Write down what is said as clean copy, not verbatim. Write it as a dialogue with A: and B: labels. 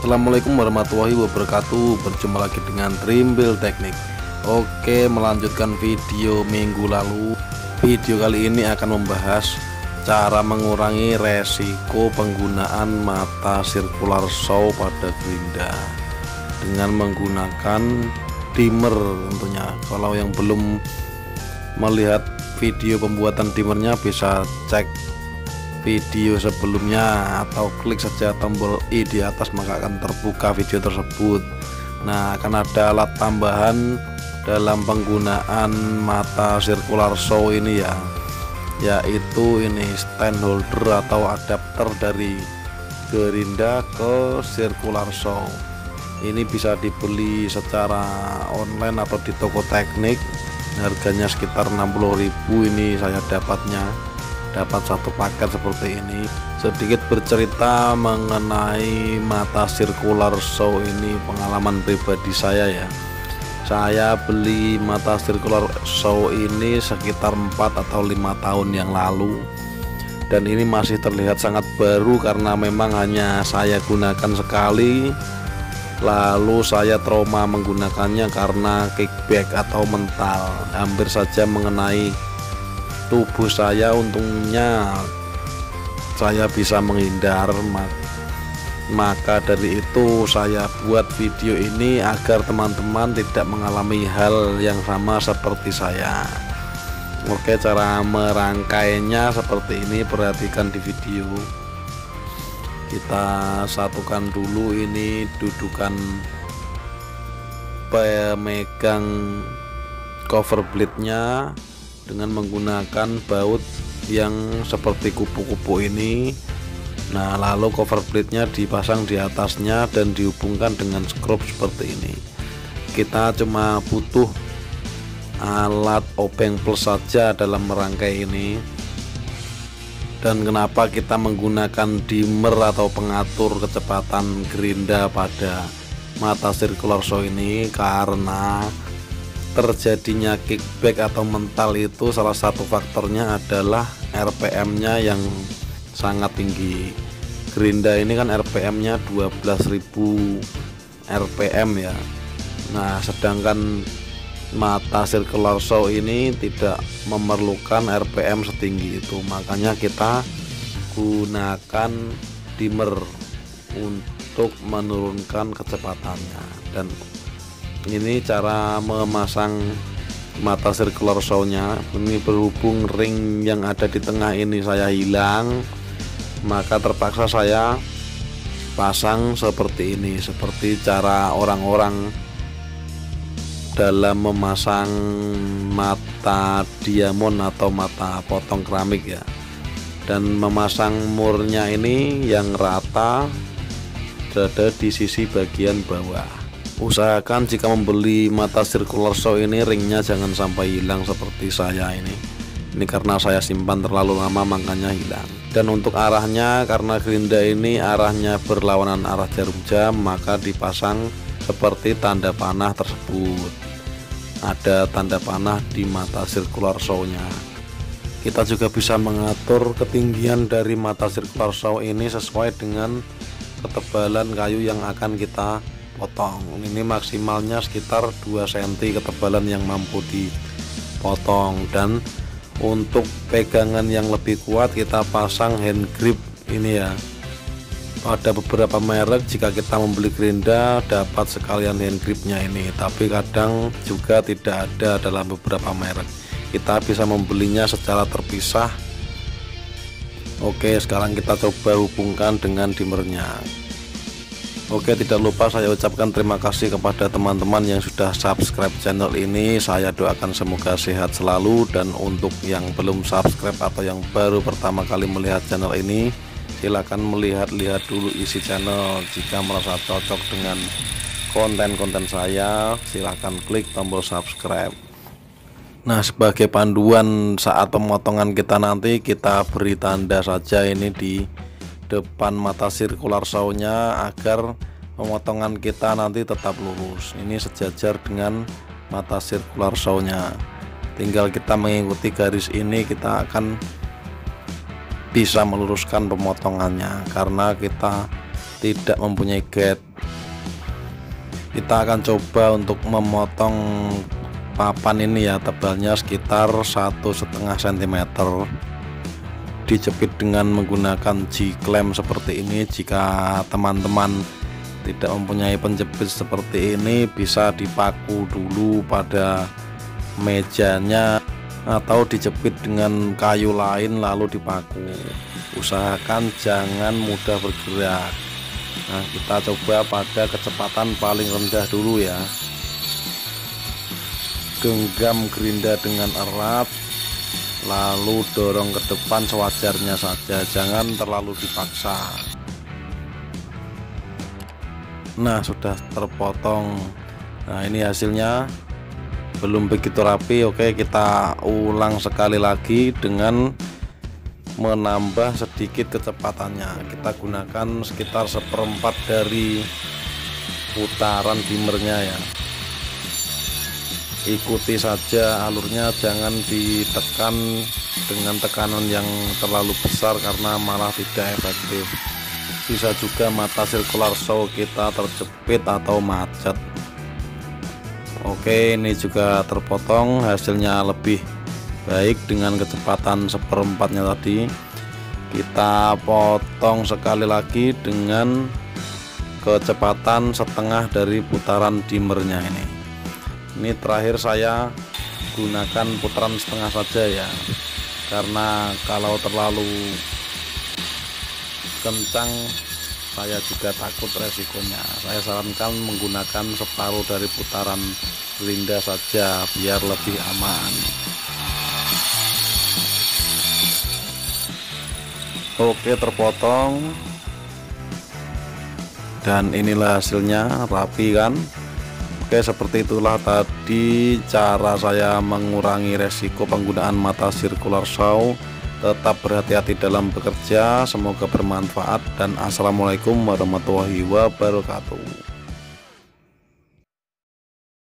A: Assalamualaikum warahmatullahi wabarakatuh. Berjumpa lagi dengan Trimble Teknik. Oke, melanjutkan video minggu lalu. Video kali ini akan membahas cara mengurangi resiko penggunaan mata circular saw pada gerinda dengan menggunakan dimmer tentunya. Kalau yang belum melihat video pembuatan dimmernya bisa cek video sebelumnya atau klik saja tombol i di atas, maka akan terbuka video tersebut. Nah, akan ada alat tambahan dalam penggunaan mata circular saw ini ya, yaitu ini stand holder atau adapter dari gerinda ke circular saw. Ini bisa dibeli secara online atau di toko teknik, harganya sekitar 60.000. Ini saya dapat satu paket seperti ini. Sedikit bercerita mengenai mata circular saw ini, pengalaman pribadi saya ya. Saya beli mata circular saw ini sekitar 4 atau 5 tahun yang lalu, dan ini masih terlihat sangat baru karena memang hanya saya gunakan sekali, lalu saya trauma menggunakannya karena kickback atau mental hampir saja mengenai tubuh saya. Untungnya saya bisa menghindar, maka dari itu saya buat video ini agar teman-teman tidak mengalami hal yang sama seperti saya. Oke, cara merangkainya seperti ini, perhatikan di video. Kita satukan dulu ini dudukan pemegang cover blade-nya dengan menggunakan baut yang seperti kupu-kupu ini. Nah, lalu cover blade-nya dipasang di atasnya dan dihubungkan dengan skrup seperti ini. Kita cuma butuh alat obeng plus saja dalam merangkai ini. Dan kenapa kita menggunakan dimmer atau pengatur kecepatan gerinda pada mata circular saw ini? Karena terjadinya kickback atau mental itu salah satu faktornya adalah RPM-nya yang sangat tinggi. Gerinda ini kan RPM-nya 12.000 RPM ya. Nah, sedangkan mata circular saw ini tidak memerlukan RPM setinggi itu, makanya kita gunakan dimmer untuk menurunkan kecepatannya. Dan ini cara memasang mata circular saw-nya. Ini berhubung ring yang ada di tengah ini saya hilang, maka terpaksa saya pasang seperti ini, seperti cara orang-orang dalam memasang mata diamond atau mata potong keramik ya. Dan memasang murnya ini yang rata berada di sisi bagian bawah. Usahakan jika membeli mata circular saw ini ringnya jangan sampai hilang seperti saya ini. Ini karena saya simpan terlalu lama makanya hilang. Dan untuk arahnya, karena gerinda ini arahnya berlawanan arah jarum jam, maka dipasang seperti tanda panah tersebut. Ada tanda panah di mata circular saw-nya. Kita juga bisa mengatur ketinggian dari mata circular saw ini sesuai dengan ketebalan kayu yang akan kita potong. Ini maksimalnya sekitar 2 cm ketebalan yang mampu dipotong. Dan untuk pegangan yang lebih kuat kita pasang hand grip ini ya. Ada beberapa merek jika kita membeli gerinda dapat sekalian hand gripnya ini, tapi kadang juga tidak ada dalam beberapa merek. Kita bisa membelinya secara terpisah. Oke, sekarang kita coba hubungkan dengan dimmernya. Oke, tidak lupa saya ucapkan terima kasih kepada teman-teman yang sudah subscribe channel ini. Saya doakan semoga sehat selalu. Dan untuk yang belum subscribe atau yang baru pertama kali melihat channel ini, silakan melihat-lihat dulu isi channel. Jika merasa cocok dengan konten-konten saya, silakan klik tombol subscribe. Nah, sebagai panduan saat pemotongan kita nanti, kita beri tanda saja ini di depan mata circular saw-nya agar pemotongan kita nanti tetap lurus. Ini sejajar dengan mata circular saw-nya. Tinggal kita mengikuti garis ini, kita akan bisa meluruskan pemotongannya karena kita tidak mempunyai guide Kita akan coba untuk memotong papan ini ya, tebalnya sekitar 1,5 cm. Dijepit dengan menggunakan G-clamp seperti ini. Jika teman-teman tidak mempunyai penjepit seperti ini, bisa dipaku dulu pada mejanya atau dijepit dengan kayu lain lalu dipaku. Usahakan jangan mudah bergerak. Nah, kita coba pada kecepatan paling rendah dulu ya. Genggam gerinda dengan erat, lalu dorong ke depan sewajarnya saja, jangan terlalu dipaksa. Nah, sudah terpotong. Nah, ini hasilnya belum begitu rapi. Oke, kita ulang sekali lagi dengan menambah sedikit kecepatannya. Kita gunakan sekitar 1/4 dari putaran dimmernya ya. Ikuti saja alurnya, jangan ditekan dengan tekanan yang terlalu besar karena malah tidak efektif. Bisa juga mata sirkular saw kita terjepit atau macet. Oke, ini juga terpotong, hasilnya lebih baik dengan kecepatan 1/4-nya tadi. Kita potong sekali lagi dengan kecepatan setengah dari putaran dimmernya ini. Ini terakhir saya gunakan putaran setengah saja ya, karena kalau terlalu kencang saya juga takut resikonya. Saya sarankan menggunakan separuh dari putaran gerinda saja biar lebih aman. Oke, terpotong, dan inilah hasilnya, rapi kan. Oke, seperti itulah tadi cara saya mengurangi resiko penggunaan mata sirkular saw. Tetap berhati-hati dalam bekerja, semoga bermanfaat, dan assalamualaikum warahmatullahi wabarakatuh.